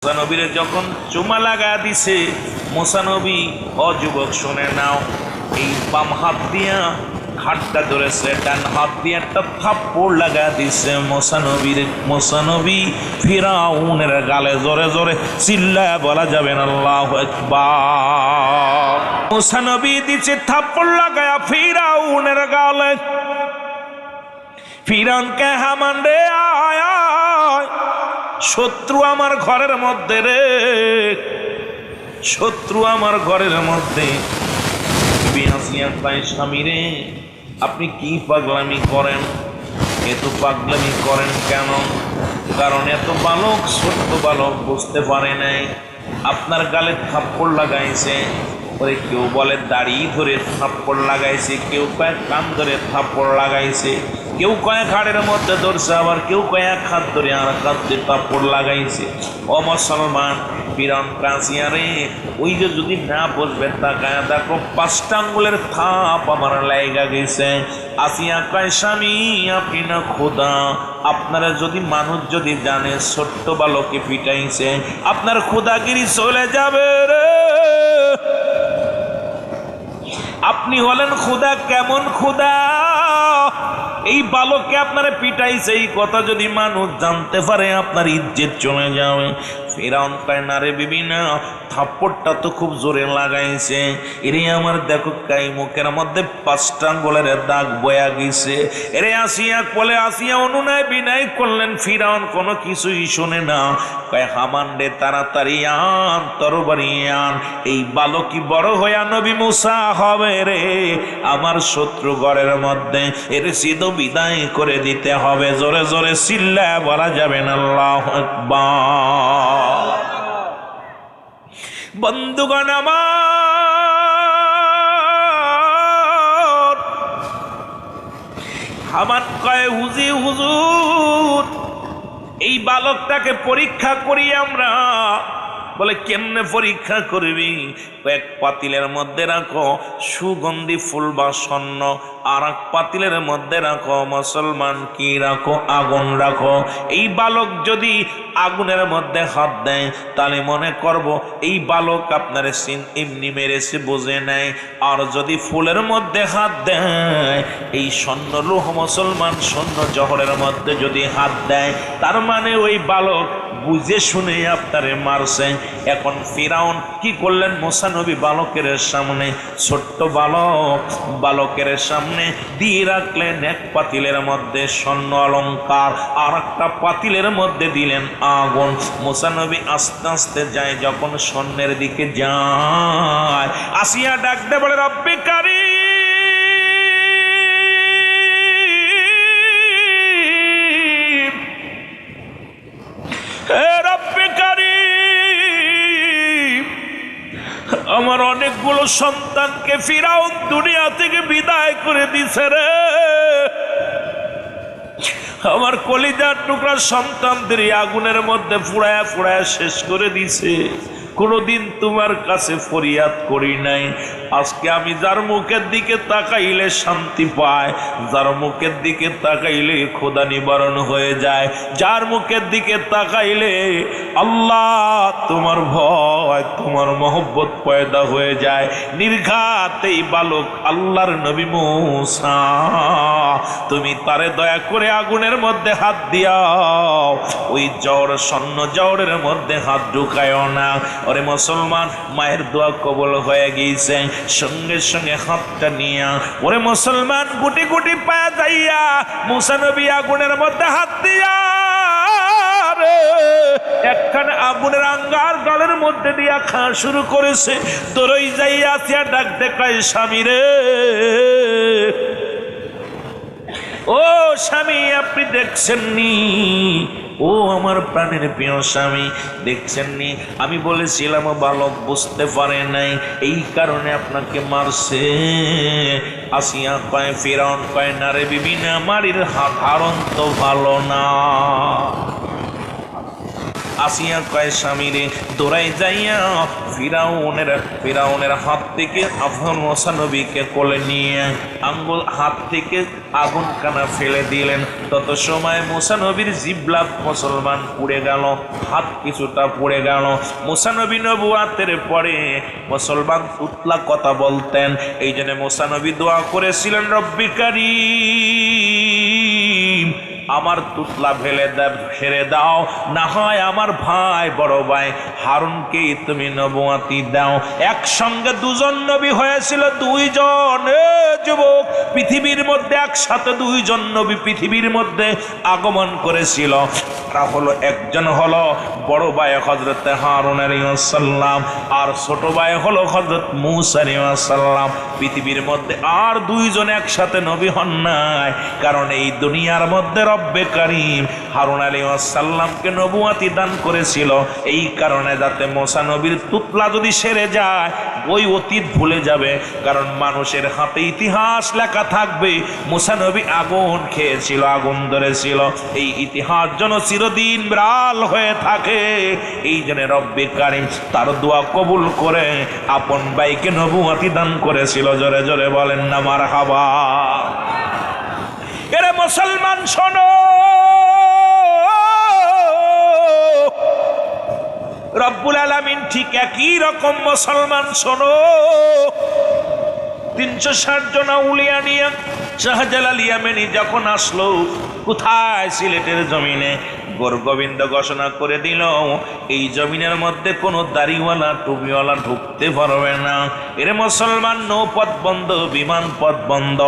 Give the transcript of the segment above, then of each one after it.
মুসানবীরে যখন চুমা লাগা দিছে, মুসানবী ও যুবক শুনে নাও, এই বাম হাত দিয়া হাতটা ধরেছে, ডান হাত দিয়ে একটা থাপ্পড় লাগা দিছে মুসানবীর। মুসানবী ফিরাউনের গালে জোরে জোরে চিল্লায়া বলা যাবে না আল্লাহু আকবার। মুসানবী দিছে থাপ্পড় লাগায়া ফিরাউনের গালে। ফিরাউনকে হামান রে আয় আয়, শত্রু আমার ঘরের মধ্যে রে, শত্রু আমার ঘরের মধ্যে। স্বামী রে, আপনি কি পাগলামি করেন? এত পাগলামি করেন কেন? কারণ এত বালক, ছোট্ট বালক বুঝতে পারে নাই আপনার গালে থাপ্পড় লাগাইছে। ওরে কেউ বলে দাড়ি ধরে থাপ্পড় লাগাইছে, কেউ কয়েক কান ধরে থাপ্পড় লাগাইছে, কেউ কয়েক হাড়ের মধ্যে ধরছে, আবার কেউ কয়েক হাত ধরে আর হাত দিয়ে থাপ্পড় লাগাইছে। ও মুসলমান, ফিরাউন কাসিয়া রে, ওই যে যদি না বুঝবেন তাকায় দেখো, 5টা আঙ্গুলের থাপ আমার লাইগা গেছে। আসিয়া কয় স্বামী আপনি না খোদা, আপনারা যদি মানুষ যদি জানে ছোট্ট বালকে পিটাইছে, আপনার খোদাগিরি চলে যাবে রে। আপনি হলেন খোদা, কেমন খোদা? এই বালককে আপনারা পিটাইছে, এই কথা যদি মানুষ জানতে পারে আপনার ইজ্জত চলে যাবে। ফিরাউন কয় না রে বিবি না, থাপ্পড়টা তো খুব জোরে লাগাইছে। এরে আমার দেখো কাই মুখের মধ্যে 5টা আঙ্গুলের দাগ বয়া গেছে। এরে আসিয়া বলে, আসিয়া অনুনয় বিনয় করলেন। ফিরাউন কোনো কিছুই শোনে না। কয় হামান রে তাড়াতাড়ি আন, তরবারি আন, এই বালকই বড় হইয়া নবী মুসা হবে রে। আমার শত্রু ঘরের মধ্যে এর সিধ বিদায় করে দিতে হবে। জোরে জোরে চিল্লা বলা যাবে না আল্লাহু আকবার। বন্ধুগণ আমার, হামান কয় হুজুর এই বালকটাকে পরীক্ষা করি আমরা। বলে কেমনে পরীক্ষা করবি? এক পাতিলের মধ্যে রাখো সুগন্ধি ফুল বা স্বর্ণ, আর এক পাতিলের মধ্যে রাখো মুসলমান কি রাখো, আগুন রাখো। এই বালক যদি আগুনের মধ্যে হাত দেয় তাহলে মনে করব এই বালক আপনার সিন এমনি মেরেছে, বুঝে নেয়। আর যদি ফুলের মধ্যে হাত দেয়, এই স্বর্ণ লোহ মুসলমান স্বর্ণ জহরের মধ্যে যদি হাত দেয়, তার মানে ওই বালক বুঝে শুনে আপনারে মারছে। এখন ফিরাউন কি করলেন? মুসা নবী বালকের সামনে, ছোট্ট বালক, বালকের সামনে দিয়ে রাখলেন এক পাতিলের মধ্যে স্বর্ণ অলঙ্কার, আর একটা পাতিলের মধ্যে দিলেন আগুন। মুসা নবী আস্তে আস্তে যায়, যখন স্বর্ণের দিকে যায়, আসিয়া ডাক দে বলে রব্বি কারীম, আমার অনেকগুলো সন্তানকে ফিরাউন দুনিয়া থেকে বিদায় করে দিছে রে। আমার কলিজার টুকরা সন্তানদের আগুনের মধ্যে ফুড়ায়া ফুড়ায়া শেষ করে দিছে। কোনোদিন তোমার কাছে ফরিয়াদ করি নাই। আজকে আমি যার মুখের দিকে তাকাইলে শান্তি পায়, যার মুখের দিকে তাকাইলে খোদা নিবারণ হয়ে যায়, যার মুখের দিকে তাকাইলে আল্লাহ তোমার ভয়, তোমার মহব্বত পয়দা হয়ে যায়। নির্ঘাত এই বালক আল্লাহর নবী মুসা, তুমি তারে দয়া করে আগুনের মধ্যে হাত দিয়াও, ওই জওর স্বর্ণ জওরের মধ্যে হাত ঢুকায় না। ওরে মুসলমান, মায়ের দোয়া কবুল হয়ে গিয়েছে। সঙ্গে সঙ্গে হাতটা নিয়া ওরে মুসলমান গুটি গুটি পায়া যাইয়া মুসা নবী আগুনের মধ্যে হাত দিয়া একখানে আগুনের আঙ্গার গালের মধ্যে দিয়া খাওয়া শুরু করেছে। দরই যাইয়া আসিয়া ডাক দেখায় স্বামী রে, ও স্বামী আপনি দেখছেননি? ও আমার প্রাণের প্রিয় স্বামী, দেখছেননি? আমি বলেছিলাম বালক বুঝতে পারে নাই, এই কারণে আপনাকে মারছে। আসিয়া কয়, ফিরাউন কয় না রে বিবি না, মারির হাত হারণ তো ভালো না। আসিয়া কয় স্বামীরে দৌড়াই যাইয়া ফিরাউনের হাত থেকে আফগান মুসা নবীকে কোলে নিয়ে আঙ্গুল হাত থেকে আগুন কানা ফেলে দিলেন। তত সময় মুসা নবীর জিহ্বা মুসলমান পুড়ে গেল, হাত কিছুটা পুড়ে গেল। মুসা নবী নবুয়াতের পরে মুসলমান তুতলা কথা বলতেন, এই জন্য মুসা নবী দোয়া করেছিলেন, রব্বি কারীম আমার তুতলা ফেলে দাও, না হয় আমার ভাই বড় ভাই হারুনকে তুমি নবুয়াতি দাও। একসঙ্গে দুজন নবী হয়েছিল, দুইজন যুবক পৃথিবীর মধ্যে একসাথে দুইজন নবী পৃথিবীর মধ্যে আগমন করেছিল। তারা হলো, একজন হলো বড় ভাই হযরত হারুন আলাইহিস সালাম, আর ছোট ভাই হলো হযরত মূসা আলাইহিস সালাম। পৃথিবীর মধ্যে আর দুইজন একসাথে নবী হন নাই, কারণ এই দুনিয়ার মধ্যে রব্বে কারীম হারুন আলাইহিস সালামকে নবুয়াতি দান করেছিল এই কারণে, যাতে মূসা নবীর তুতলা যদি সেরে যায় ওই অতীত ভুলে যাবে। কারণ মানুষের হাতে ইতিহাস লেখা থাকবে, মূসা নবী আগুন খেয়েছিল, আগুন ধরেছিল, এই ইতিহাস যেন চিরদিন বিরাল হয়ে থাকে। এই জন্য রব্বে কারীম তার দোয়া কবুল করে আপন ভাইকে নবুয়াতি দান করেছিল। জোরে জোরে বলেন না মারহাবা। এরে মুসলমান শোনো, রব্বুল আলামিন ঠিক একই রকম মুসলমান শোনো 360 জন আউলিয়া নিয়ে শাহজালাল ইয়ামানি যখন আসলো, কোথায়? সিলেটের জমিনে। গোবিন্দ ঘোষণা করে দিল, এই জমিনের মধ্যে কোনো দাড়িওয়ালা টুপিওয়ালা ঢুকতে পারবে না। এর মুসলমান নৌপথ বন্ধ, বিমান পথ বন্ধ,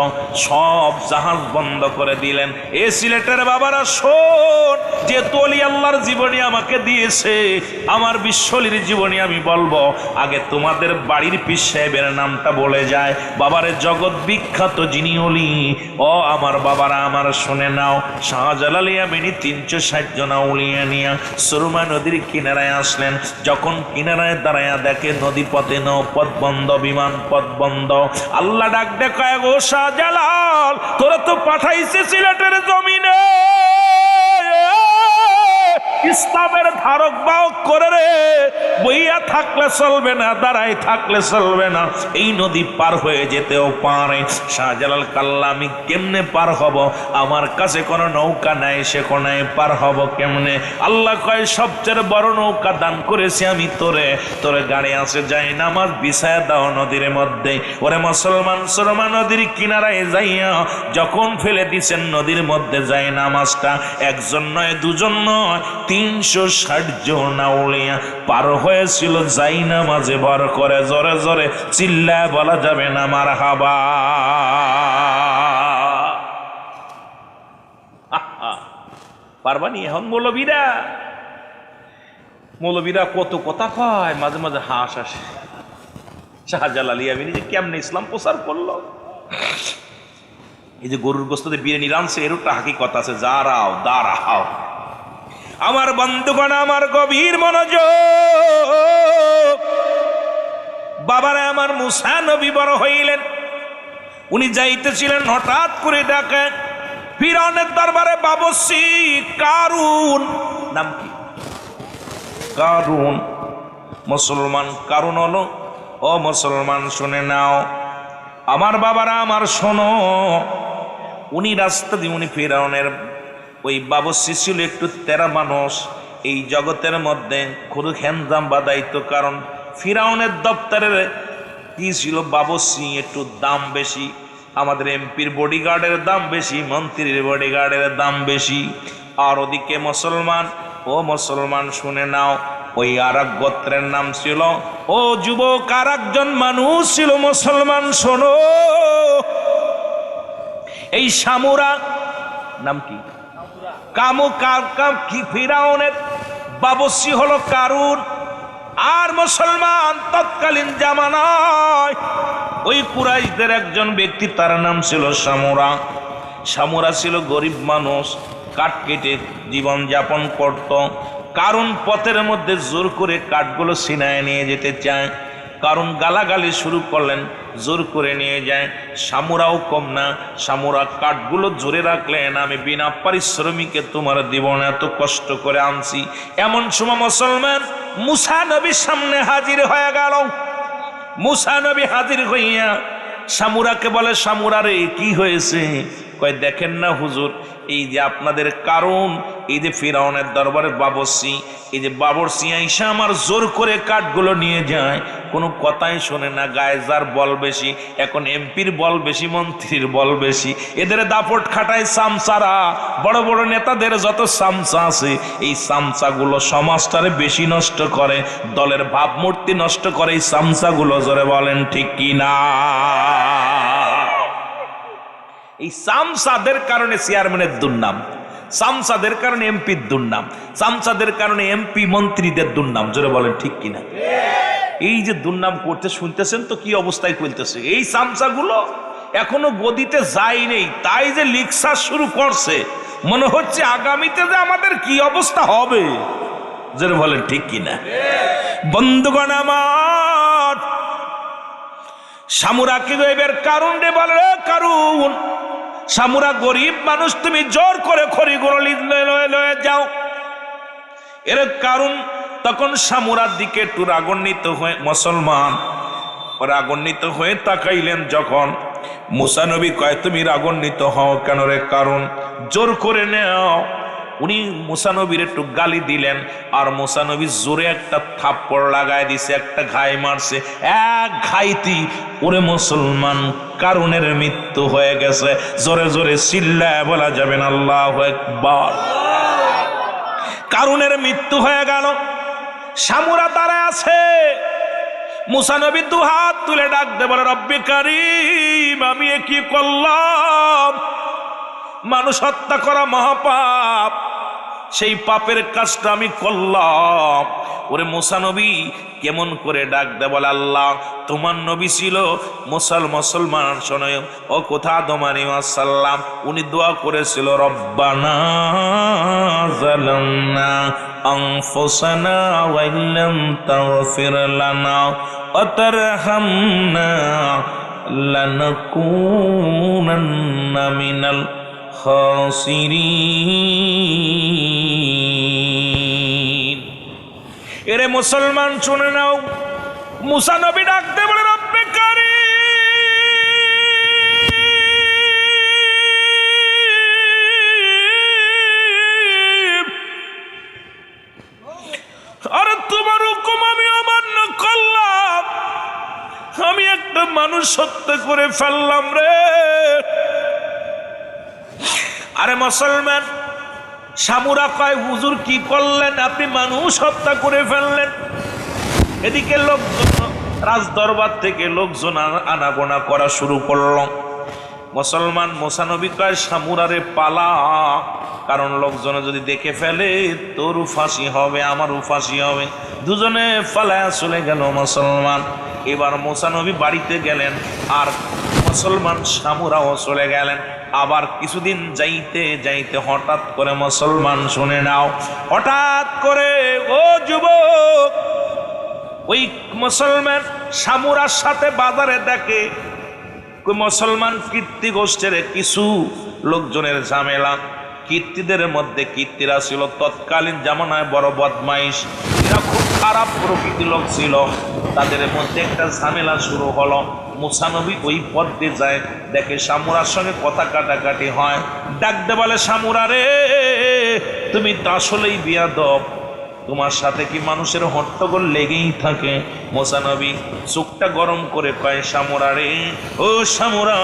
সব জাহাজ বন্ধ করে দিলেন। এ সিলেটের বাবারা শোন, যে তোলি আল্লাহর জীবনী আমাকে দিয়েছে, আমার বিশ্বলির জীবনী আমি বলবো, আগে তোমাদের বাড়ির পীর সাহেবের নামটা বলে যায়। বাবারে জগৎ বিখ্যাত যিনি অলি, ও আমার বাবারা আমার শুনে নাও, শাহজালাল ইয়ামানি 360 জন আউলিয়া নিয়া সুরমা নদীর কিনারায় আসলেন। যখন কিনারায় দাঁড়ায়া দেখে নদী পথে নৌপথ বন্ধ, বিমান পথ বন্ধ, আল্লাহ ডাক দেখায়, গো শাহজালাল তোরা তো পাঠাইছে সিলেটের জমিনে ইসলামের ধারক বাহক করে রে, বইয়া থাকলে চলবে না, দাঁড়াই থাকলে চলবে না, এই নদী পার হয়ে যেতেও পারে। শাহজালাল কাল্লা, আমি কেমনে পার হব? আমার কাছে কোনো নৌকা নাই, সে কোনায় পার হব কেমনে? আল্লাহ কয়, সবচেয়ে বড় নৌকা দান করেছি আমি তোরে, তোরে গাড়ি আছে, যাই নামাজ বিছায়া দাও নদীর মধ্যে। ওরে মুসলমান, সুরমা নদীর কিনারায় যাইয়া যখন ফেলে দিছেন নদীর মধ্যে যাই নামাজটা, একজন নয় দুজন নয় 360 জন আউলিয়া পার হয়েছিল যাই নামাজে ভর করে। জোরে জোরে চিল্লায় বলা যাবে না মারহাবা। পারবানি? এখন মৌলবীরা কত কথা কয়, মাঝে মাঝে হাস আসে। শাহজালাল ইয়ামানি যে কেমনে ইসলাম প্রচার করলো, এই যে গরুর গোস্তে বিরিয়ানি রানছে, এর একটা হাকিকত আছে। দাঁড়াও আমার বন্ধুগণ, আমার গভীর মনোযোগ। বাবারা আমার মুসা নবী বড় হইলেন, উনি যাইতেছিলেন, হঠাৎ করে ডাকে ফিরআউনের দরবারে বাবুসি কারুন। নাম কি? কারুন। মুসলমান কারুন হলো, ও মুসলমান শুনে নাও, আমার বাবারা আমার শোনো, উনি রাস্তা দিয়ে, উনি ফিরআউনের ওই বাবুসি ছিল একটু তেরা মানুষ, এই জগতের মধ্যে খুব হ্যান্ডাম বাদাইতো। কারণ ফিরআউনের দপ্তরের কি ছিল, বাবুসি একটু দাম বেশি, আমাদের এমপির বডিগার্ডের দাম বেশি, মন্ত্রীর বডিগার্ডের দাম বেশি। আর ওদিকে মুসলমান, ও মুসলমান শুনে নাও, ওই আর এক গোত্রের নাম ছিল, ও যুবক আর একজন মানুষ ছিল মুসলমান শোনো, এই সামুরা। নাম কি? ফিরআউনের বাবুসি হলো কারুন। আর মুসলমান তৎকালীন জামানায় ওই কুরাইশদের একজন ব্যক্তি, তার নাম ছিল সামুরা। সামুরা ছিল গরিব মানুষ, কাঠ কেটে জীবন যাপন করত। কারণ পথের মধ্যে জোর করে কাঠগুলো সিনায় নিয়ে যেতে চায়, কারণ গালাগালি শুরু করলেন, জোর করে নিয়ে যায়। সামুরাও কম না, সামুরা কাঠগুলো জোরে রাখলেন, আমি বিনা পারিশ্রমিকে তোমার দিব না, এত কষ্ট করে আনছি। এমন সময় মুসলমান মুসা নবীর সামনে হাজির হয়ে গেল। মুসা নবী হাজির হইয়া সামুরাকে বলে, সামুরা রে কি হয়েছে? কয় দেখেন না হুজুর, এই যে আপনাদের কারণ, এই যে ফিরাউনের দরবারের বাবরসি, এই যে বাবরসি আইসা আমার জোর করে কাঠগুলো নিয়ে যায়, কোনো কথাই শোনে না। গায়ে যার বল বেশি, এখন এমপির বল বেশি, মন্ত্রীর বল বেশি, এদের দাপট খাটায় সামসারা। বড় বড় নেতাদের যত সামসা আছে, এই সামসাগুলো সমাজটারে বেশি নষ্ট করে, দলের ভাবমূর্তি নষ্ট করে এই সামসাগুলো। জোরে বলেন ঠিক কি না? এই সামসাদের কারণে চেয়ারম্যানের দুর্নাম, সামসাদের কারণে এমপির দুর্নাম, সামসাদের কারণে এমপি মন্ত্রীদের দুর্নাম। জোরে বলেন ঠিক কিনা? এই যে দুর্নাম করতে শুনতেছেন তো কি অবস্থায় চলতেছে। এই সামসাগুলো এখনো গদিতে যায় নেই, তাই যে লিকসা শুরু করছে, মনে হচ্ছে আগামীতে যে আমাদের কি অবস্থা হবে। জোরে বলেন ঠিক কিনা? বন্ধুগণ আমার, সামুরাকে এবার কারণ রে বলে, কারণ সামুরা গরিব মানুষ, তুমি জোর করে খড়িগুলো লয়ে যাও। এর কারণ তখন সামুরার দিকে একটু রাগান্বিত হয়ে মুসলমান রাগান্বিত হয়ে তাকাইলেন। যখন মুসা নবী কয়, তুমি রাগান্বিত হও কেন রে? কারণ জোর করে নেও। উনি মুসা নবীর একটু গালি দিলেন, আর মুসা নবী জোরে একটা থাপ্পড় লাগায় দিছে, একটা ঘাই মারছে। এক ঘাইতি ওরে মুসলমান কারুনের মৃত্যু হয়ে গেছে। জোরে জোরে চিল্লায় বলা যাবে না আল্লাহু আকবার। কারুনের মৃত্যু হয়ে গেল। সামুরা দাঁড়ায় আছে। মুসা নবী দু হাত তুলে ডাক দে বলে, রব্বে কারীম, আমি এ কি করলাম? মানুষ হত্যা করা মহাপাপ, সেই পাপের কাজটা আমি করলাম। ওরে মুসা নবী কেমন করে ডাক দে বলে, আল্লাহ তোমার নবী ছিল মুসলমান শোনো, ও কোথা তোমারি ওয়াসাল্লাম, উনি দোয়া করেছিল, রব্বানা যালামনা আনফুসানা ওয়া ইল্লাম তাগফির লানা ওয়া তারহামনা লানাকুনান্না মিনাল খাসিরিন। এরে মুসলমান শুনে নাও, মুসা নবী ডাকতে বলে, রব্বে কারীম, আরে তোমার হুকুম আমি অমান্য করলাম, আমি একটা মানুষ হত্যা করে ফেললাম রে। আরে মুসলমান, সামুরা কয়, হুজুর কি করলেন? আপনি মানুষ হত্যা করে ফেললেন। এদিকে লোকজন রাজ দরবার থেকে লোকজন আনাগোনা করা শুরু করল। মুসলমান মুসা নবী কয়, সামুরারে পালা, কারণ লোকজনে যদি দেখে ফেলে তোরও ফাঁসি হবে, আমারও ফাঁসি হবে। দুজনে পালায়া চলে গেল মুসলমান। এবার মুসা নবী বাড়িতে গেলেন, আর মুসলমান সামুরাও চলে গেলেন। আবার কিছুদিন যাইতে যাইতে হঠাৎ করে মুসলমান শুনে নাও, হঠাৎ করে ও যুবক, ওই মুসলমান সামুরার সাথে বাজারে দেখে মুসলমান কীর্তি গোষ্ঠীর কিছু লোকজনের ঝামেলা। কীর্তিদের মধ্যে কীর্তিরা ছিল তৎকালীন জামানায় বড় বদমাইশ, এরা খুব খারাপ প্রকৃতির লোক ছিল। তাদের মধ্যে একটা ঝামেলা শুরু হলো। মুসা নবী ওই পথ দিয়ে যায়, দেখে সামুরার সঙ্গে কথা কাটাকাটি হয়। ডাকতে বলে, সামুরা রে, তুমি তো আসলেই বিয়াদব, তোমার সাথে কি মানুষের হট্টগোল লেগেই থাকে? মুসা নবী চোখটা গরম করে কয়, সামুরা রে, ও সামুরা,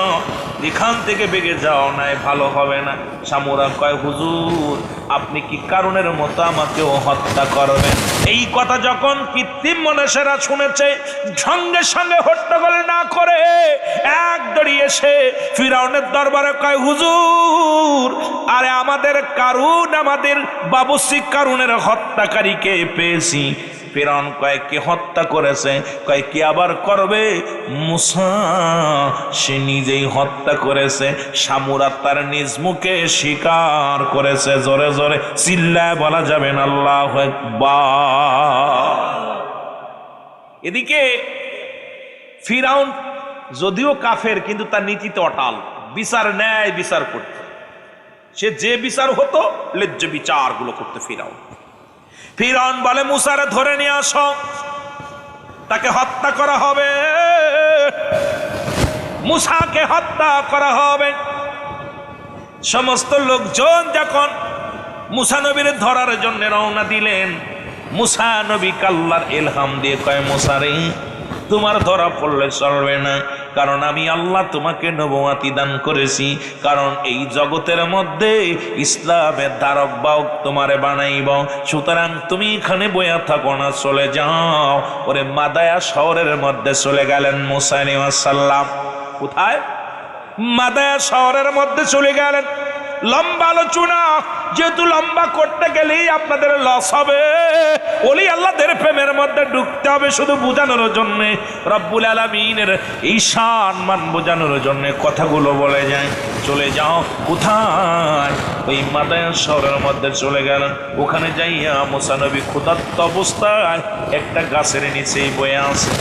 এখান থেকে বেগে যাও, নাই ভালো হবে না। সামুরা কয়, হুজুর আপনি কি কারণের মতো আমাকেও হত্যা করবেন? এই কথা যখন কৃত্রিম মনীষীরা শুনেছে, সঙ্গে সঙ্গে হট্টগোল না করে এক দড়িয়ে এসে ফিরাউনের দরবারে কয়, হুজুর, আরে আমাদের কারুন, আমাদের বাবুসি কারুনের হত্যাকারীকে পেয়েছি। ফিরাউন কয়, কে হত্যা করেছে? কয়, কি আবার করবে? মুসা সে নিজেই হত্যা করেছে। সামুরা তার নিজ মুখে স্বীকার করেছে। জোরে জোরে চিল্লায় বলা যাবে না আল্লাহু আকবার। এদিকে ফিরাউন যদিও কাফের কিন্তু তার নীতিতে অটাল, বিচার ন্যায় বিচার করত। সে যে বিচার হতো ন্যায্য বিচারগুলো করতে ফিরাউন বলে মুসারে ধরে নিয়ে আসো, তাকে হত্যা করা হবে, মুসাকে হত্যা করা হবে। সমস্ত লোকজন যখন মুসা নবীর ধরার জন্য রওনা দিলেন, মুসা নবী আল্লাহর ইলহাম দিয়ে কয়, মুসা রে তোমার ধরা পড়লে চলবে না, কারণ আমি আল্লাহ তোমাকে নবুয়তি দান করেছি, কারণ এই জগতের মধ্যে ইসলামের ধারক বাহক তোমারে বানাইব। সুতরাং তুমি এখানে বইয়া থাকো না, চলে যাও। ওরে মাদায়া শহরের মধ্যে চলে গেলেন মুসা আলাইহিস সালাম। কোথায়? মাদায়া শহরের মধ্যে চলে গেলেন। লম্বা আলোচনা, যেহেতু লম্বা করতে গেলেই আপনাদের লস হবে। ওলি আল্লাহদের প্রেমের মধ্যে ঢুকতে হবে শুধু বোঝানোর জন্য, রব্বুল আলামিনের এই সম্মান বোঝানোর জন্য কথাগুলো বলে যায়। চলে যাও কোথায়? ওই মাদায়া শহরের মধ্যে চলে গেলেন। ওখানে যাইয়া মুসা নবী ক্ষুধার্ত অবস্থায় একটা গাছের নিচেই বয়ে আছে।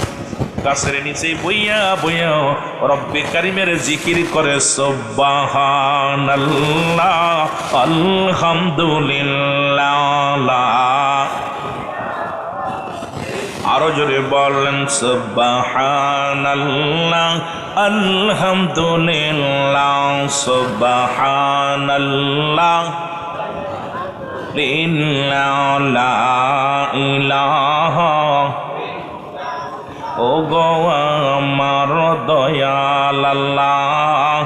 গাছের নিচে বইয়া বইয়া রব্বে কারিমের জিকির করে সুবহানাল্লাহ আলহামদুলিল্লাহ। আরো জোরে বলেন সুবহানাল্লাহ আলহামদুলিল্লাহ সুবহানাল্লাহ লা ইলাহা। ও গো আমার দয়াল আল্লাহ,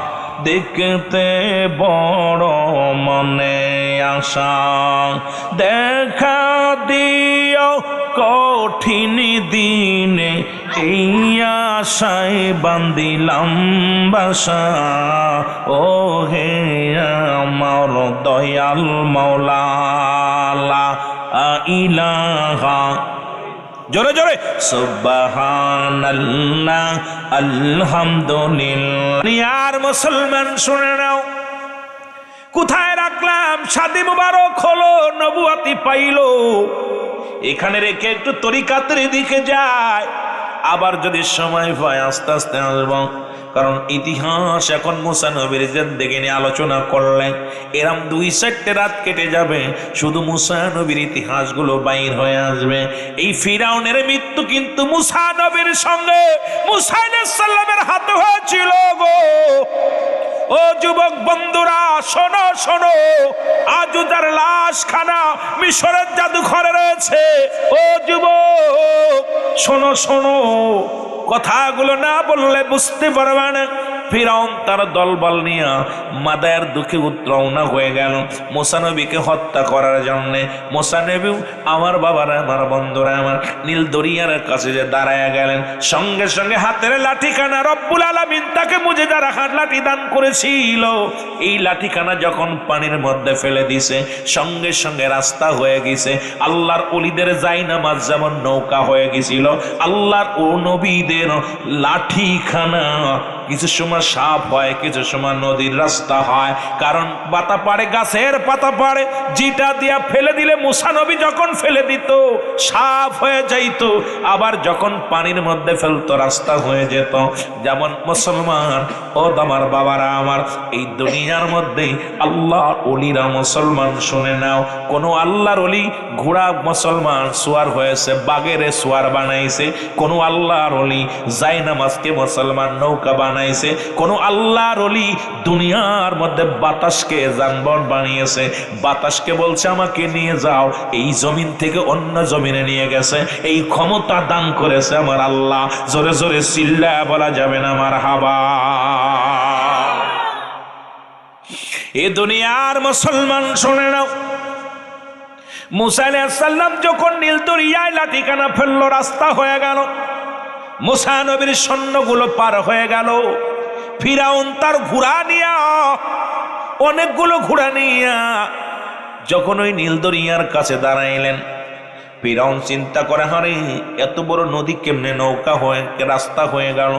দেখতে বড় মনে আশা, দেখা দিও কঠিন দিনে, এই আশায় বান্দিলাম বাসা। ও হে আমার দয়াল মাওলা লা ইলাহা। জোরে জোরে সুবহানাল্লাহ আলহামদুলিল্লাহ। আর মুসলমান শুনে নাও, কোথায় রাখলাম? শাদী মুবারক হলো, নবুয়তি পাইলো, এখানে রেখে একটু তরিকাতের দিকে যায়। আবার যদি সময় পায় আস্তে আস্তে আসবো, কারণ ইতিহাস এখন মুসা নবীর জিন্দেগি নিয়ে আলোচনা করলে এরম 2-4টে রাত কেটে যাবে, শুধু মুসা নবীর ইতিহাসগুলো বাইর হয়ে আসবে। এই ফিরাউনের মৃত্যু কিন্তু মুসা নবীর সঙ্গে মুসা আলাইহিস সালামের হাতে হয়েছিল গো। ও যুবক বন্ধুরা শোনো শোনো, আজও তার লাশখানা মিশরের জাদুঘরে রয়েছে। ও যুবক শোনো শোনো, কথাগুলো না বললে বুঝতে পারবে না। ফিরাউন তার দলবল নিয়ে মাদায়ার দুঃখে উত্রওনা হয়ে গেল মুসা নবীকে হত্যা করার জন্য। মুসা নবী আমার বাবারা, আমার বন্ধুরা, আমার নীল দরিয়ার কাছে যে দাঁড়ায় গেলেন, সঙ্গে সঙ্গে হাতের লাঠিখানা রব্বুল আলামিন তাকে মুজিজা রাখার লাঠি দান করেছিল। এই লাঠিখানা যখন পানির মধ্যে ফেলে দিছে, সঙ্গে সঙ্গে রাস্তা হয়ে গেছে। আল্লাহর ওলিদের জায়নামাজ যেমন নৌকা হয়ে গেছিল, আল্লাহর ও নবীদের লাঠিখানা কিছু সময় সাপ হয়, কিছু সময় নদীর রাস্তা হয়। কারণ পাতা পাড়ে, গাছের পাতা পাড়ে, যেটা দিয়া ফেলে দিলে মুসা নবী যখন ফেলে দিত সাপ হয়ে যাইত, আবার যখন পানির মধ্যে ফেলতো রাস্তা হয়ে যেত। যেমন মুসলমান ও আমার বাবারা আমার, এই দুনিয়ার মধ্যে আল্লাহ ওলিরা মুসলমান শুনে নাও, কোন আল্লাহর ওলি ঘোড়া মুসলমান সোয়ার হয়েছে, বাগেরে সোয়ার বানাইছে। কোন আল্লাহর ওলি জায়নামাজকে মুসলমান নৌকা বানাইছে। কোন আল্লাহর ওলি দুনিয়ার মধ্যে বাতাসকে যানবাহন বানিয়েছে। বাতাসকে বলছে আমাকে নিয়ে যাও, এই জমিন থেকে অন্য জমিনে নিয়ে গেছে। এই ক্ষমতা দান করেছে আমার আল্লাহ। জোরে জোরে চিল্লায়া বলা যাবে না মারহাবা। এ দুনিয়ার মুসলমান শুনে নাও, মুসা আলাইহিস সালাম যখন নীল দরিয়ায় লাঠিখানা ফেললো, রাস্তা হয়ে গেল, মুসা নবীর সৈন্যগুলো পার হয়ে গেল। ফিরাউন তার ঘোড়া নিয়া, অনেকগুলো ঘোড়া নিয়া যখন ওই নীল দরিয়ার কাছে দাঁড়াইলেন, ফিরাউন চিন্তা করে, হারে এত বড় নদী কেমনে নৌকা হয়ে রাস্তা হয়ে গেল?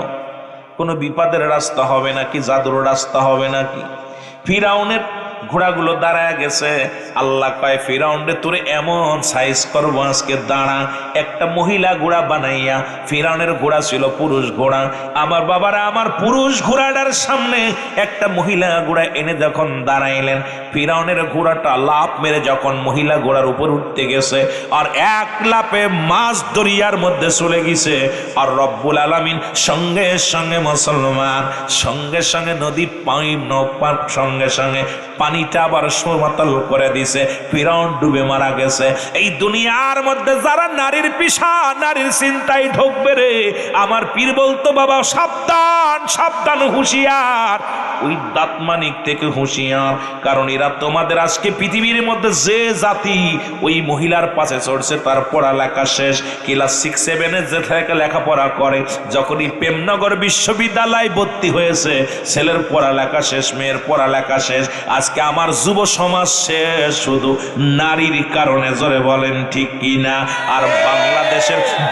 কোনো বিপদের রাস্তা হবে নাকি? জাদুর রাস্তা হবে নাকি? ফিরাউনের ঘোড়াগুলো দাঁড়ায় গেছে। আল্লাহ কয় ফিরাউনরে তোরে এমন সাইজ করবো আজকে, দাঁড়া। একটা মহিলা ঘোড়া বানাইয়া, ফিরাউনের ঘোড়া ছিল পুরুষ ঘোড়া, আমার বাবারা আমার পুরুষ ঘোড়াটার সামনে একটা মহিলা ঘোড়া এনে যখন দাঁড়াইলেন, ফিরাউনের ঘোড়াটা লাফ মেরে যখন মহিলা ঘোড়ার উপর উঠতে গেছে আর এক লাফে মাছ দরিয়ার মধ্যে চলে গেছে। আর রব্বুল আলামিন সঙ্গে সঙ্গে মুসলমান, সঙ্গে সঙ্গে নদী পানি সঙ্গে সঙ্গে পানিটা আবার সমতল করে দিছে, ফিরাউন ডুবে মারা গেছে। এই দুনিয়ার মধ্যে যারা নারীর পিছা, নারীর চিন্তায় ঢুকবে রে, আমার পীর বলতো বাবা সাবধান সাবধান, হুঁশিয়ার, ওই দাঁতমানিক থেকে হুঁশিয়ার। কারণ এরা তোমাদের আজকে পৃথিবীর মধ্যে যে জাতি ওই মহিলার পাশে চড়ছে তার পড়ালেখা শেষ, ক্লাস 6-7 যে থেকে লেখাপড়া করে, যখনই প্রেমনগর বিশ্ববিদ্যালয় ভর্তি হয়েছে ছেলের পড়ালেখা শেষ, মেয়ের পড়ালেখা শেষ। আজকে আমার যুব সমাজ শেষ শুধু নারীর কারণে, জোরে বলেন ঠিক কিনা? আর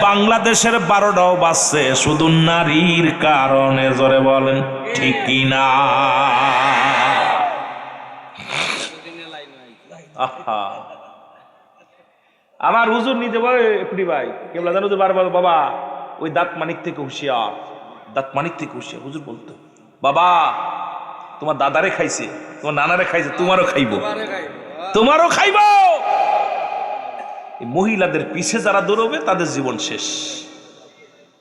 বাংলাদেশের 12টাও বাজছে শুধু নারীর কারণে, জোরে বলেন ঠিক কিনা? আমার হুজুর নিজে বলে ভাই কেবলা জানো বাবা ওই দাঁত মানিক থেকে হুঁশিয়ার, দাঁত মানিক থেকে হুঁশিয়ার। হুজুর বলতো বাবা তোমার দাদারে খাইছে, তোমার নানারে খাইছে, তোমারও খাইবো, তোমারও খাইব। মহিলাদের পিছে যারা দৌড়বে তাদের জীবন শেষ।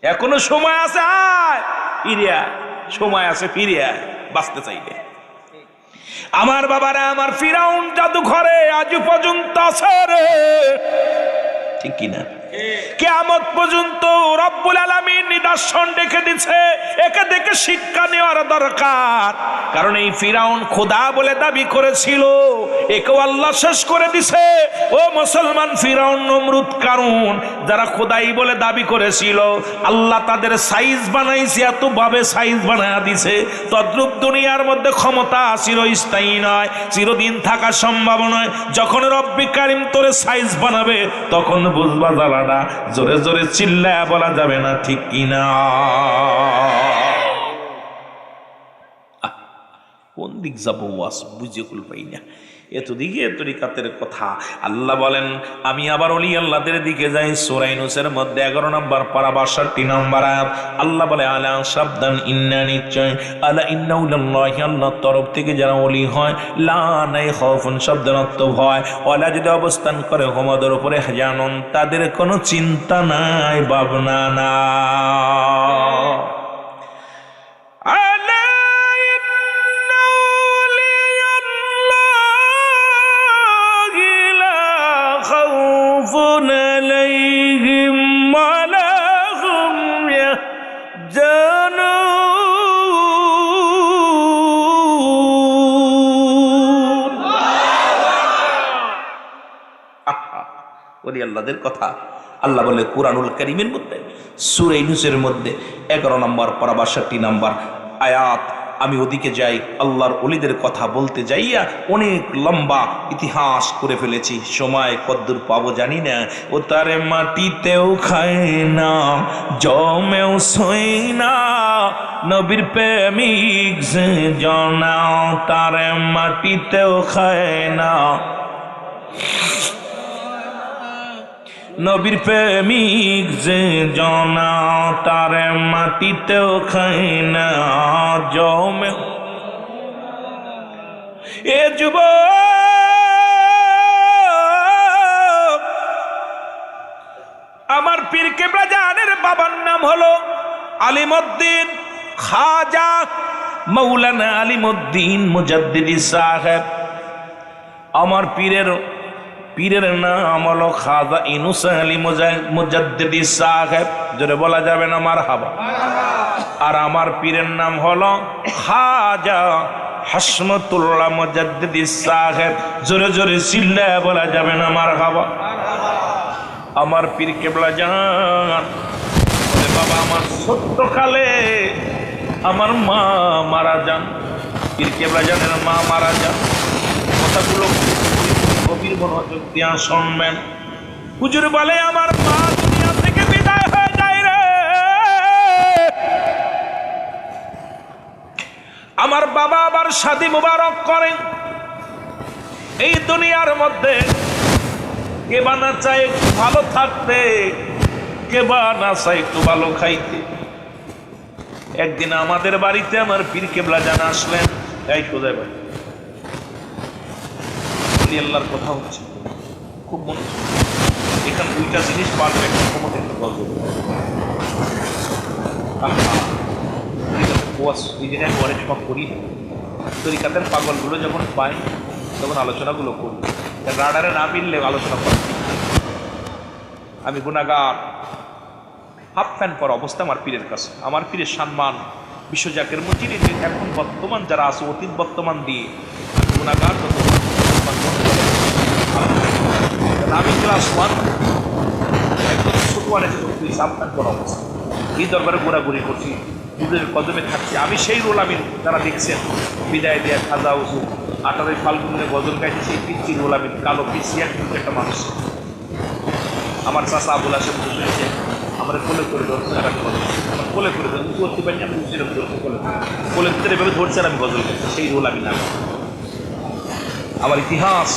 এখনো সময় আছে, আয় ফিরিয়া, সময় আছে ফিরিয়া বাঁচতে চাইলে। আমার বাবারা আমার ফিরাউন জাদুঘরে আজ পর্যন্ত আছে রে, ঠিক কিনা? কিয়ামত পর্যন্ত রব্বুল আলামিন নিদর্শন রেখে দিচ্ছে, একে দেখে শিক্ষা নেওয়ার দরকার। কারণ এই ফিরাউন খোদা বলে দাবি করেছিল, একেও আল্লাহ শেষ করে দিছে। ও মুসলমান, ফিরাউন, নমরুদ, কারুন যারা খোদাই বলে দাবি করেছিল, আল্লাহ তাদের সাইজ বানাইছে, এত ভাবে সাইজ বানায়া দিছে। তদ্রূপ দুনিয়ার মধ্যে ক্ষমতা চিরস্থায়ী নয়, চিরদিন থাকা সম্ভব নয়। যখন রব্বি কারিম তোরে সাইজ বানাবে তখন বুঝবা জ্বালাটা। জোরে জোরে চিল্লায়া বলা যাবে না, ঠিক কিনা? কোন দিক যাবো ওয়াজ বুঝে কুল পাই না, এতদিকে তরিকাতের কথা। আল্লাহ বলেন আমি আবার ওলি আল্লাহদের দিকে যাই। সূরা ইউনূসের মধ্যে 11 নম্বর পারা 62 নম্বর আয়াত। আল্লাহ বলে আলা সাবধান, ইন্না নিশ্চয়, আলা ইন্নাহু লিল্লাহি, আল্লাহর তরফ থেকে যারা ওলি হয়, লা নাই খাউফুন শব্দের অর্থ ভয়, ওয়ালা যদি অবস্থান করে হুমাদের উপরে হাজানুন, তাদের কোনো চিন্তা নাই, ভাবনা না। আল্লাহদের কথা আল্লাহ বলে কুরআনুল কারীমের মধ্যে সূরা ইউনূসের মধ্যে 11 নম্বর পারা 62 নম্বর আয়াত। আমি ওদিকে যাই, আল্লাহর ওলিদের কথা বলতে যাইয়া অনেক লম্বা ইতিহাস করে ফেলেছি, সময় কদ্দূর পাবো জানি না। ও তারে মাটিতেও খায় না, জমেও সই না, নবীর প্রেমিক যে জানা, তারে মাটিতেও খায় না, নবীর প্রেমিক যে জানা, তারে মাটিতেও খায় না, জমে। এ যুবক, আমার পীর কেবলা জানের বাবার নাম হলো আলিমউদ্দিন খাজা মাওলানা আলিমউদ্দিন মুজাদ্দিদি সাহেব। আমার পীরের নাম হলো খাজা ইউনূস আলী মুজাদ্দিদি সাহেব, জোরে বলা যাবে না মারহাবা। আর আমার পীরের নাম হলো খাজা হাশমতুল্লাহ মুজাদ্দিদি সাহেব, জোরে জোরে চিল্লায়া বলা যাবে না মারহাবা। আমার পীর কেবলা জান বাবা, আমার সত্যকালে আমার মা মারা যান, পীর কেবলা জানের মা মারা যান। কথাগুলো গভীর মনোযোগ দিয়া শুনবেন। হুজুর বলে আমার মা দুনিয়া থেকে বিদায় হয়ে যায় রে, আমার বাবা আবার শাদী মুবারক করেন। এই দুনিয়ার মধ্যে কে বা না চায় একটু ভালো থাকতে, কে বা না চায় একটু ভালো খাইতে। একদিন আমাদের বাড়িতে আমার পীর কেবলা জানা আসলেন। এই কোথায় ভাই আল্লাহর কথা হচ্ছে, খুব মনে এখানে দুইটা জিনিস পারবে, একটা ক্ষমতা গজল। অনেক সময় করি তরিকাতের পাগলগুলো যখন পাই তখন আলোচনাগুলো করি, রাডারে না মিললে আলোচনা করি। আমি গুনাহগার, হাফ প্যান্ট পরা অবস্থা আমার পীরের কাছে। আমার পীরের সম্মান বিশ্বজাকের মজির এখন বর্তমান যারা আছে, অতীত বর্তমান দিয়ে গুনাহগার যত আমি ক্লাস 1 একদম ছোট হাফ প্যান্ট পরা অবস্থা, এই দরবারে ঘোরাঘুরি করছি, দুধের কদমে থাকছি। আমি সেই রোল আমি যারা দেখছেন বিদায় দেয়া খাজা উজু 18 ফাল্গুনে গজল গাইছে, সেই পিচ্ছি রোল আমি কালো পিচ্ছি একটা মানুষ। আমার চাষা আবুল আসেন বুঝেছে, আমার কোলে করে ধরছে, আমার কোলে করে ধরছে, করতে পারিনি আমি সেরকম ধরছে, কোলে ভিতরে এভাবে ধরছেন, আমি গজল গাইছি, সেই রোল আমি না। আমার ইতিহাস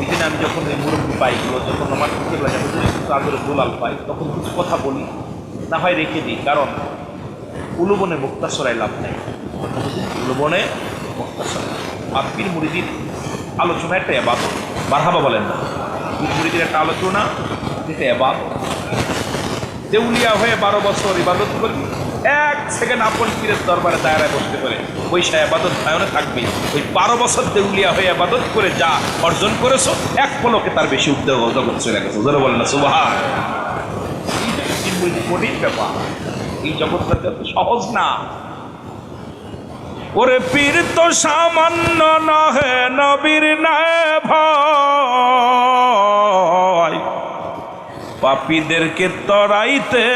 এখানে আমি যখন এই মুরব্বী পাইগুলো যখন আমার কিন্তু আদরে দোলাল পাই, তখন কিছু কথা বলি, না হয় রেখে দিই, কারণ উলুবনে মুক্তাসরায় লাভ নেই। উলুবনে মুক্তাসরা আর পীর মুরিদির আলোচনা একটা এবাদত, মারহাবা বলেন না, পীর মুরিদির একটা আলোচনা যেটা এবাদত। দেউলিয়া হয়ে 12 বছর ইবাদত করবি, 1 সেকেন্ড আপন পীরের দরবারে দায়রায় বসতে পারে, ওই সে এবাদত ভায়নে থাকবে। ওই 12 বছর দেউলিয়া হয়ে এবাদত করে যা অর্জন করেছো, এক পলকে তার বেশি উদ্যোগ জগৎ চলে গেছে। ওদের বলেন না সুবহান। কঠিন ব্যাপার, এই জগৎটা সহজ না। ওরে পীর তো সামান্য নহে, নবীর নাই ভয়, পাপীদেরকে তরাইতে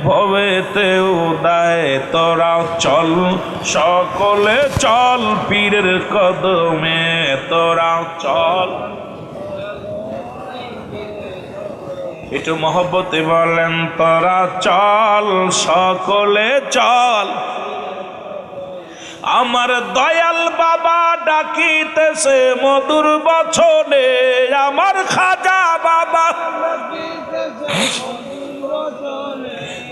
ভবেতে উদায়। তোরা চল সকলে চল পীরের কদমে, তোরা চল। একটু মহব্বতে বলেন, তোরা চল সকলে চল। আমার দয়াল বাবা ডাকিতেছে মধুর বচনে, আমার খাজা বাবা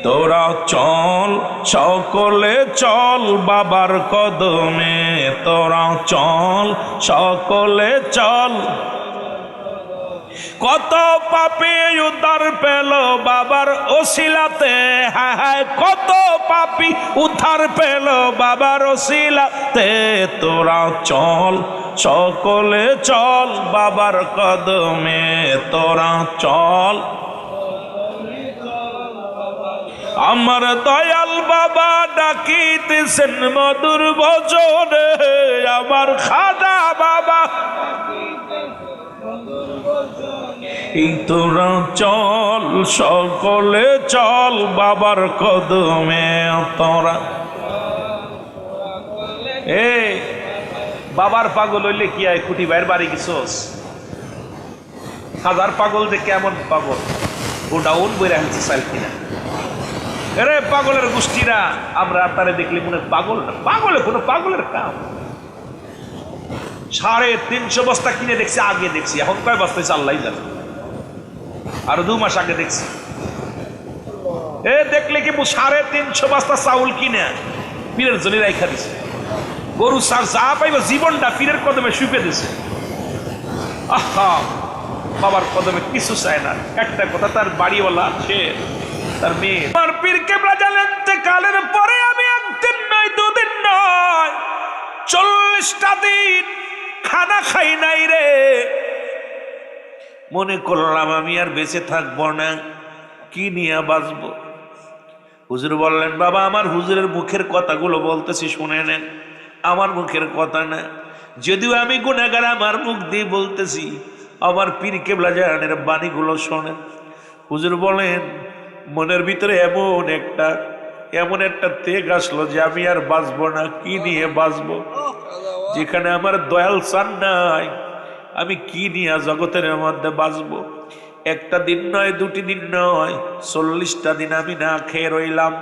তোরা চল সকলে চল বাবার কদমে, তোরা চল সকলে চল। কত পাপী উদ্ধার পেল বাবার ওসিলাতে, হায় হায় কত পাপী উদ্ধার পেল বাবার ওসিলাতে। তোরা চল সকলে চল বাবার কদমে, তোরা চল। আমার দয়াল বাবা ডাকিতেছেন মধুর বচনে, আমার খাজা বাবা এই তোরা চল সকলে চল বাবার কদমে, তোরা। এ বাবার পাগল হইলে কি হয়, খুঁটি ভাইয়ের বাড়ি গেছোস? খাজার পাগল যে কেমন পাগল, গোডাউন বইরে আনছে চাল কিনা। আরে পাগলের গোষ্ঠীরা আমরা তারে দেখলে মনে পাগল না, পাগলে কোনো পাগলের কাম। 350 বস্তা কিনে দেখছি, আগে দেখছি, এখন কয় বস্তা আল্লাহ জানে, আরো 2 মাস আগে দেখছি। এ দেখলে কি 350 বস্তা চাউল কিনে পীরের জন্য রাইখা দিছে, গরু সার যা পাইব জীবনটা পীরের কদমে শুপে দিছে। আহা, বাবার কদমে কিছু চায় না, একটা কথা, তার বাড়িওয়ালা সে তার মেয়ে। আমার পীর কেবলা জানেন কালের পরে আমি 1 দিন নয় 2 দিন নয় 40টা দিন খানা খাই নাই রে। মনে করলাম আমি আর বেঁচে থাকবো না, কি নিয়ে বাঁচবো। হুজুর বললেন, বাবা আমার হুজুরের মুখের কথাগুলো বলতেছি শুনে নেন, আমার মুখের কথা না, যদিও আমি গুনাহগার, আমার মুখ দিয়ে বলতেছি, আমার পীর কেবলা জানের বাণীগুলো শোনেন। হুজুর বলেন, মনের ভিতরে এমন একটা তেগ আসলো যে আমি আর বাঁচবো না। কি নিয়ে বাঁচবো? যেখানে আমার দয়াল চান নাই, আমি কি নিয়ে জগতের মধ্যে বাঁচবো? 1 দিন নয় 2 দিন নয় 40টা দিন আমি না খেয়ে রইলাম।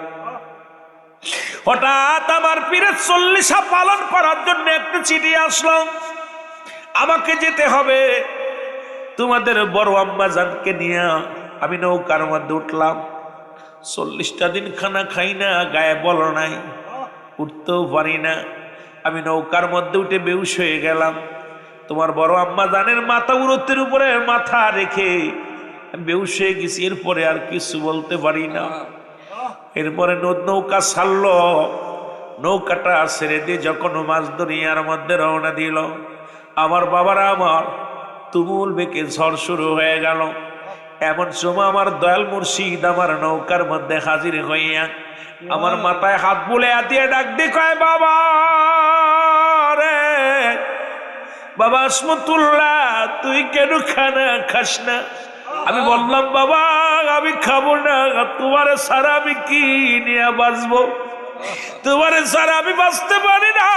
হঠাৎ আমার পীরের 40 পালন করার জন্য একটা চিঠি আসলো। আমাকে যেতে হবে তোমাদের বড় আম্মা জানকে নিয়ে। আমি নৌকার মধ্যে উঠলাম। 40টা দিন খানা খাই না, গায়ে বল নাই, উঠতেও পারি না। আমি নৌকার মধ্যে উঠে বেহুশ হয়ে গেলাম। তোমার বড় আম্মা জানের মাথা উরতের উপরে মাথা রেখে বেহুশ হয়ে গেছি। এরপরে আর কিছু বলতে পারি না। এরপরে নৌকা ছাড়লো। নৌকাটা ছেড়ে দিয়ে যখন মাছ দরিয়ার মধ্যে রওনা দিল, আমার বাবারা আমার তুমুল বেগে ঝড় শুরু হয়ে গেল। এমন সময় আমার দয়াল মুর্শিদ আমার নৌকার মধ্যে হাজির হইয়া আমার মাথায় হাত বুলে দিয়ে ডাক দিয়ে কয়, বাবা রে, বাবা আসমতুল্লাহ, তুই কেন খানা খাস না? আমি বললাম, বাবা আমি খাবো না, তোমার সারা আমি কি নিয়ে বাঁচবো? তোমার সারা আমি বাঁচতে পারি না,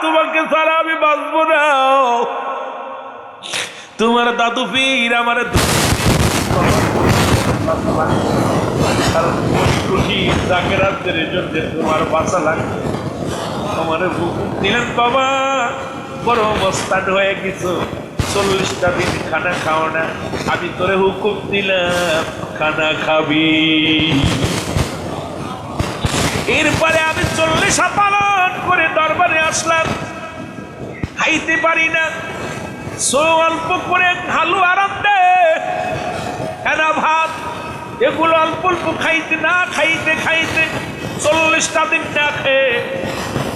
তোমাকে সারা আমি বাঁচবো না। তোমার দাদু পীর আমার তোমার বাঁচা লাগবে। আমার হুকুম দিলেন, বাবা বড় অবস্থান হয়ে গেছো, 40টা দিন খানা খাও না, আমি তোরে হুকুম দিলাম খানা খাবি। এরপরে আমি 40 পালন করে দরবারে আসলাম। খাইতে পারি না, অল্প করে হালু আরাম দে, খানা ভাত এগুলো অল্প অল্প খাইতে না খাইতে খাইতে 40টা দিন না খেয়ে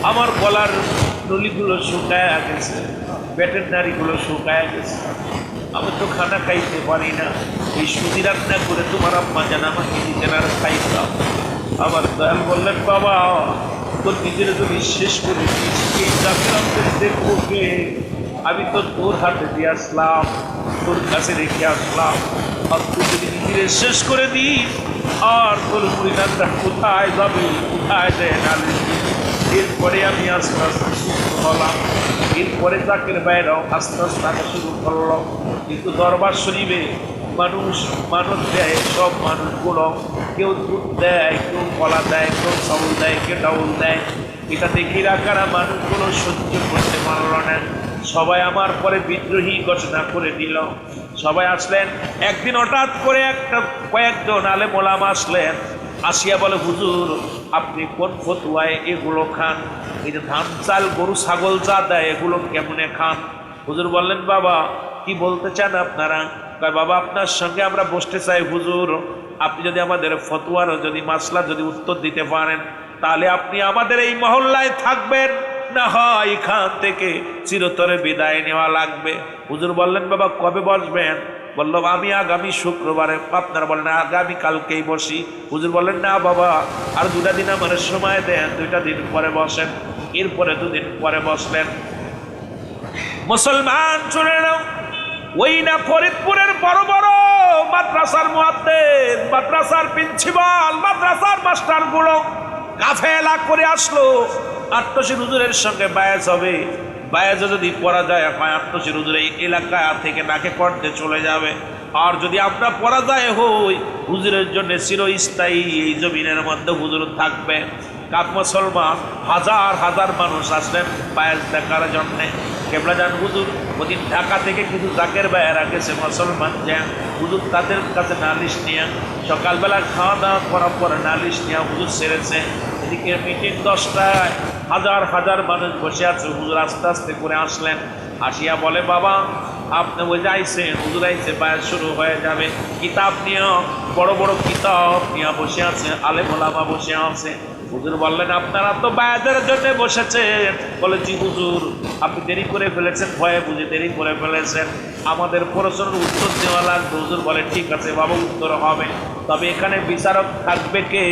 আমার গলার নলিগুলো শুকায় গেছে, পেটের নাড়িগুলো শুকায় গেছে। আমি তো খানা খাইতে পারি না। এই সুদি রান্না করে তোমার আম্মা যেন আমাকে দিতেন আর খাইতাম। আমার দয়াল বললেন, বাবা তোর নিজের যদি শেষ করে দিস, এই জাতির দেখবো কে? আমি তো তোর হাতে দিয়ে আসলাম, তোর কাছে রেখে আসলাম। আর তুই যদি নিজের শেষ করে দিস, আর তোর পরিণামটা কোথায় যাবে, কোথায় যায় না? এরপরে আমি আস্তে আস্তে সুস্থ হলাম। এরপরে জাকের বাইরেও আস্তে আস্তে আসা শুরু করলো। কিন্তু দরবার শরীফে মানুষ মানত দেয়, সব মানুষগুলো কেউ দুধ দেয়, কেউ কলা দেয়, কেউ চাউল দেয়, কেউ ডাউল দেয়। এটা দেখি রাখারা মানুষগুলো সহ্য করতে পারল না। সবাই আমার পরে বিদ্রোহী ঘোষণা করে দিল। সবাই আসলেন। একদিন হঠাৎ করে কয়েকজন আলেম ওলামা আসলেন। আসিয়া বলে, হুজুর আপনি কোন ফতুয়ায় এগুলো খান? এই যে ধান চাল গরু ছাগল যা দেয় এগুলো কেমনে খান? হুজুর বললেন, বাবা কি বলতে চান আপনারা? বাবা আপনার সঙ্গে আমরা বসতে চাই হুজুর। আপনি যদি আমাদের ফতুয়ার যদি মাসলা যদি উত্তর দিতে পারেন, তাহলে আপনি আমাদের এই মহল্লায় থাকবেন, না হয় এখান থেকে চিরতরে বিদায় নেওয়া লাগবে। হুজুর বললেন, বাবা কবে বসবেন? বললাম, আমি আগামী শুক্রবারে। আপনারা বলেন আগামী কালকেই বসি। হুজুর বললেন, না বাবা আর 2টা দিন আমার সময় দেন, 2টা দিন পরে বসেন। এরপরে 2 দিন পরে বসলেন। মুসলমান শুনে নাও, ওই না ফরিদপুরের বড় বড় মাদ্রাসার মুয়াদ্দিস, মাদ্রাসার প্রিন্সিপাল, মাদ্রাসার মাস্টারগুলো কাফেলা করে আসলো। আট্টশির হুজুরের সঙ্গে বায়াজ হবে। বায়াজে যদি পড়া যায়, আট্টশির হুজুর এই এলাকা থেকে নাকে কণ্ঠে চলে যাবে। আর যদি আমরা পরাজয় হই, হুজুরের জন্য চিরস্থায়ী এই জমিনের মধ্যে হুজুর থাকবে। কাপ মুসলমান হাজার হাজার মানুষ আসলেন বায়াজ দেখার জন্যে। কেবলা যান হুজুর ওদিন ঢাকা থেকে কিছু জাকের বাইরা গেছে মুসলমান যান। হুজুর তাদের কাছে নালিশ নিয়ে সকালবেলা খাওয়া দাওয়া করার পরে নালিশ নিয়ে হুজুর সেরেছে। এদিকে মিটিং 10টায়, হাজার হাজার মানুষ বসে আছে। হুজুর আস্তে আস্তে করে আসলেন। আসিয়া বলে, বাবা আপনি ওই যে আইসেন, হুজুর আইসে, বায়াত শুরু হয়ে যাবে। কিতাব নিয়ে, বড় বড় কিতাব নিয়ে বসে আছে, আলেম ওলামা বসে আছে। হুজুর বললেন, আপনারা তো বায়াতের জন্য বসেছেন। বলে, জি হুজুর আপনি দেরি করে ফেলেছেন, ভয়ে বুঝে দেরি করে ফেলেছেন, আমাদের প্রশ্নের উত্তর দেওয়া লাগবে। হুজুর বলে, ঠিক আছে বাবা উত্তর হবে, তবে এখানে বিচারক থাকবে কে?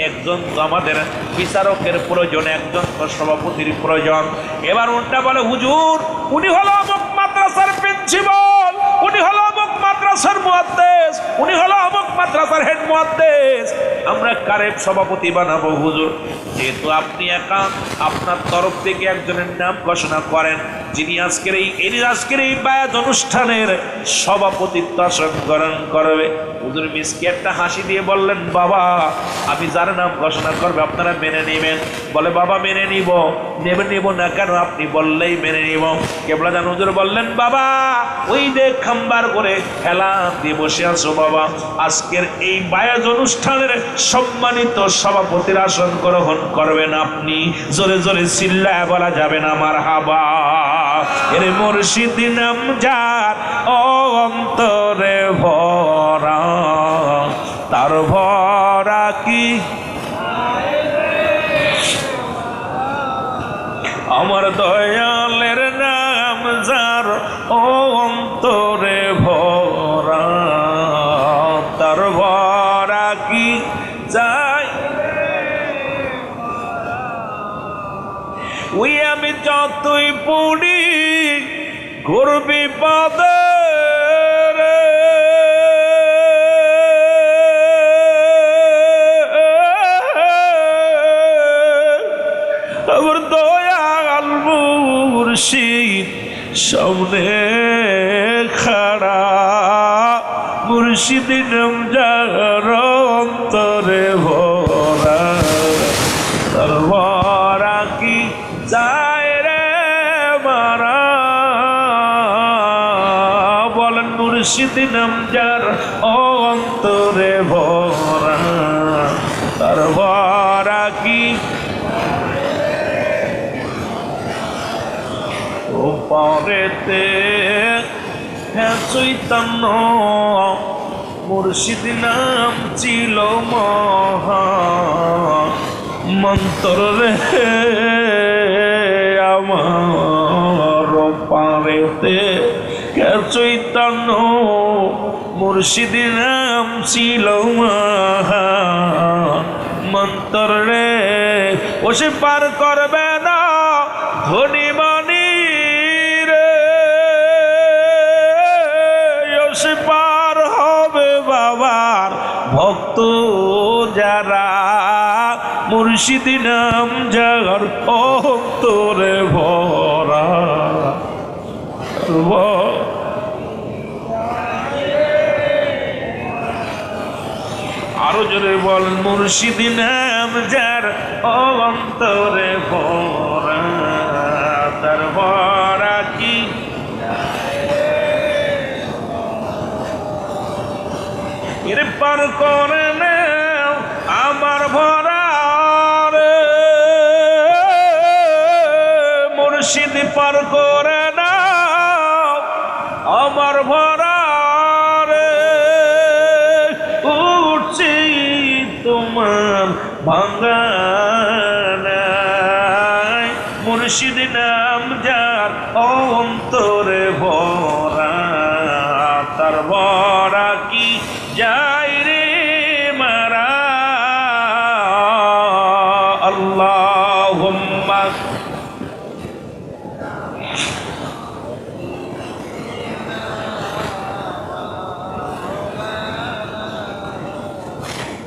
একজন আমাদের বিচারকের প্রয়োজন, একজন সভাপতির প্রয়োজন। এবার উল্টা বলে, হুজুর উনি হলো অমুক মাদ্রাসার প্রিন্সিপাল, উনি হলো অমুক মাদ্রাসার মুয়াদ্দিস, উনি হলো অমুক মাদ্রাসার হেড মুয়াদ্দিস, আমরা কারে সভাপতি বানাবো? হুজুর যেহেতু আপনি একা, আপনার তরফ থেকে একজনের নাম ঘোষণা করেন, যিনি আজকের এই বায়াত অনুষ্ঠানের সভাপতিত্ব গ্রহণ করবে। হুজুর মিসকি একটা হাসি দিয়ে বললেন, বাবা আমি যার নাম ঘোষণা করবে আপনারা মেনে নেবেন? বলে, বাবা মেনে নিব। নেব না কেন, আপনি বললেই মেনে নিব। কেবলা জান হুজুর বললেন, বাবা ওই যে খাম্বার করে খেলা দিয়ে বসে আছো বাবা, আজকের এই বায়াজ অনুষ্ঠানের সম্মানিত সভাপতির আসন গ্রহণ করবেন আপনি। জোরে জোরে চিল্লায় বলা যাবে না মারহাবা। এর মুর্শিদ নাম যার অন্তরে ভরা, তার ভরা কি আমার দয়ালের নাম যার অন্তরে ভরা, তার ভরা কি যায়। ওই আমি যতই পড়ি ঘোর বিপদে আমার দয়াল মুর্শিদ সামনে খাড়া, মুর্শিদ নাম যার অন্তরে ভরা, তার ভরা কি যায় রে মারা। বলেন মুর্শিদ নাম যার অন্তরে ভরা, তার ভরা কি পরেতে চৈতন্য মুর্শিদ নাম ছিল মহা মন্ত্র রে আমার পারেতে চৈতন্য মুর্শিদ নাম ছিল মহা মন্ত্র রে। ও সে পার করবে না ধনী মানি পার হবে বাবার ভক্ত যারা, মুর্শিদ নাম যার অন্তরে ভরা। আরো জোরে বল, মুর্শিদ নাম যার অন্তরে ভরা, তার ভরা কি এর পার করে নাও আমার ভরা রে, মুর্শিদ পার করে নাও আমার ভরা রে। উঠছি তোমার ভাঙানায়, মুর্শিদ নাম যার অন্তরে ভরা, তার ভরা কি যাই রে মারা। আল্লাহুম্মা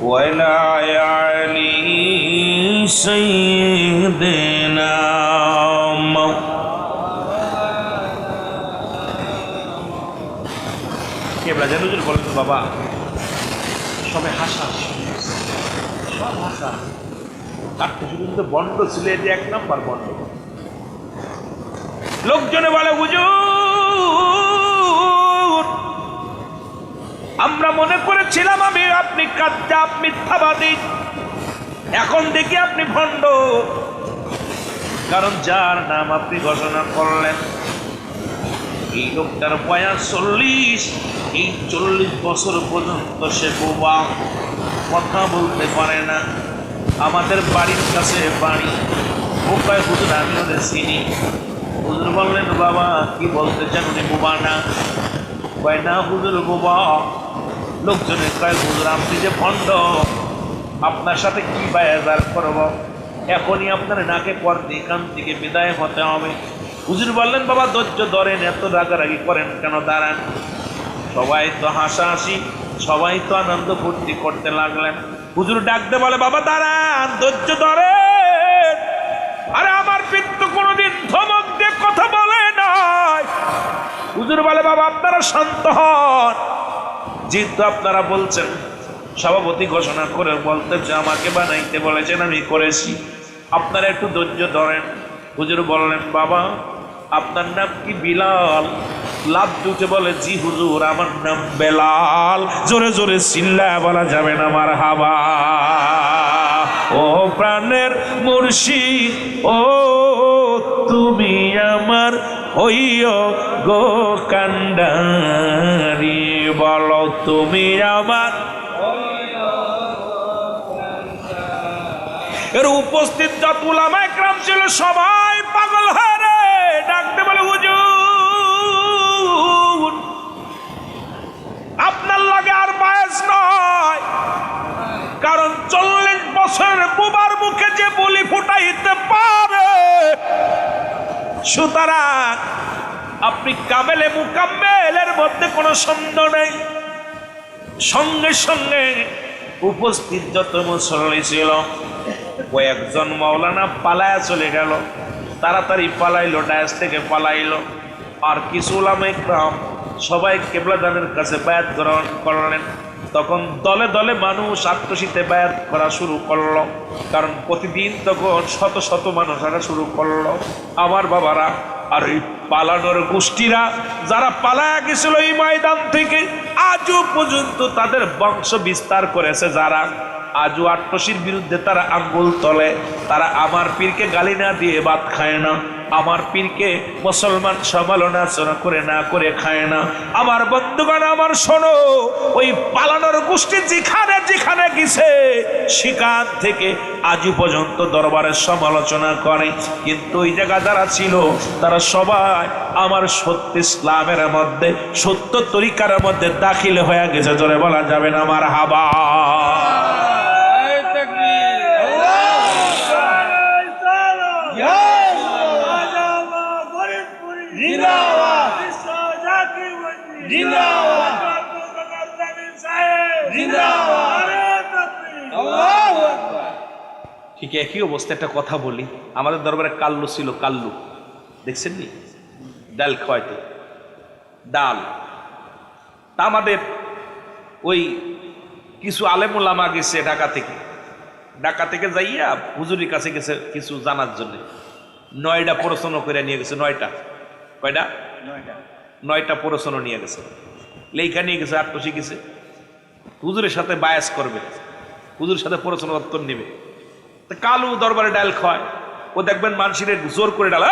ওয়ালা আলি সাইয়্যিদিনা কেবলা জান হুজুর বলেন, বাবা সবাই হাসা সব হাসা, কাটতে শুধু কিন্তু বন্ড ছিল, এটি এক নাম্বার বন্ড। লোকজনে বলে হুজুর আমরা মনে করেছিলাম আপনি কাজ্জাব মিথ্যাবাদী, এখন দেখি আপনি ভণ্ড। কারণ যার নাম আপনি ঘোষণা করলেন এই লোকটার বয়স 40, এই 40 বছর পর্যন্ত সে বোবা, কথা বলতে পারে না। আমাদের বাড়ির কাছে বাড়ি। ও কয় হুজুর আমি ওদের চিনি। হুজুর বললেন বাবা কি বলতে চান, উনি বোবা না? কয় না হুজুর বোবা। লোকজনে কয় হুজুর আপনি যে ভণ্ড, আপনার সাথে কি বায়াজার করব, এখনই আপনার নাকে পর্দে এখান থেকে বিদায় হতে হবে। হুজুর বললেন বাবা ধৈর্য ধরেন, এত রাগারাগি করেন কেন, দাঁড়ান। সবাই তো হাসাহাসি, সবাই তো আনন্দ ফুর্তি করতে লাগলেন। হুজুর ডাকতে বলে বাবা দাঁড়ান, ধৈর্য ধরেন। আরে আমার পিতৃ কোনোদিন ধমক দিয়ে কথা বলে নাই। হুজুর বলে বাবা আপনারা শান্ত হন, যেহেতু আপনারা বলছেন, সভাপতি ঘোষণা করে বলতে যে আমাকে বানাইতে বলেছেন, আমি করেছি, আপনারা একটু ধৈর্য ধরেন। হুজুর বললেন, বাবা আপনার নাম কি বিলাল? লাভ দুটে বলে, জি হুজুর আমার নাম বেলাল। জোরে জোরে চিল্লায় বলা যাবে না মারহাবা। ও প্রাণের মুর্শিদ, ও তুমি আমার হইও গো কান্ডারি, বলো তুমি আমার। এর উপস্থিত যত উলামা ইকরাম ছিল সবাই পাগল হয়ে রে ডাকতে বলে, হুজুর আপনার লাগে আর বায়াস নয়, কারণ 40 বছরের বুবার মুখে যে বলি ফুটাইতে পারে, সুতরাং আপনি কামেলে মুকাম্মেলের মধ্যে কোনো সন্দেহ নেই। সঙ্গে সঙ্গে উপস্থিত যত মুসল্লি ছিল কয়েকজন মাওলানা পালায়া চলে গেল, তাড়াতাড়ি পালাইলো, ডায়াস থেকে পালাইলো। আর কিছু উলামা ইকরাম সবাই কিবলাদানের কাছে বায়াত গ্রহণ করলেন। তখন দলে দলে মানুষ আত্মশীতে বায়াত করা শুরু করলো, কারণ প্রতিদিন তখন শত শত মানুষ আসা শুরু করলো। আমার বাবারা, আর এই পালানোর গোষ্ঠীরা যারা পালায়া গেছিল এই ময়দান থেকে, আজও পর্যন্ত তাদের বংশ বিস্তার করেছে যারা, আজও আট্টশির বিরুদ্ধে তারা আঙ্গুল তলে। তারা আমার পীরকে গালি না দিয়ে ভাত খায় না, আমার পীরকে মুসলমান সমালোচনা করে না করে খায় না। আমার বন্ধুগণ, আমার শোনো, ওই পালানোর গোষ্ঠী যেখানে যেখানে গেছে সেখান থেকে আজও পর্যন্ত দরবারের সমালোচনা করে, কিন্তু ওই জায়গা যারা ছিল তারা সবাই আমার সত্য ইসলামের মধ্যে, সত্য তরিকার মধ্যে দাখিল হয়ে গেছে। জোরে বলা যাবে না মারহাবা। ঠিক একই অবস্থা। একটা কথা বলি, আমাদের দরবারে কাল্লু ছিল, কাল্লু দেখছেন নি? ডাল খাওয়াইতো, ডাল। তা আমাদের ওই কিছু আলেমুলামা গেছে ঢাকা থেকে যাইয়া হুজুরির কাছে গেছে কিছু জানার জন্য। 9টা প্রশ্ন করে নিয়ে গেছে। 9টা কয়টা? 9টা প্রশ্ন নিয়ে গেছে, লেখা নিয়ে গেছে। আট্টশি গেছে হুজুরের সাথে বায়াস করবে, হুজুরের সাথে প্রশ্ন উত্তর নেবে। কালু দরবারে ডাল খায়, ও দেখবেন মানসিরে জোর করে ডাল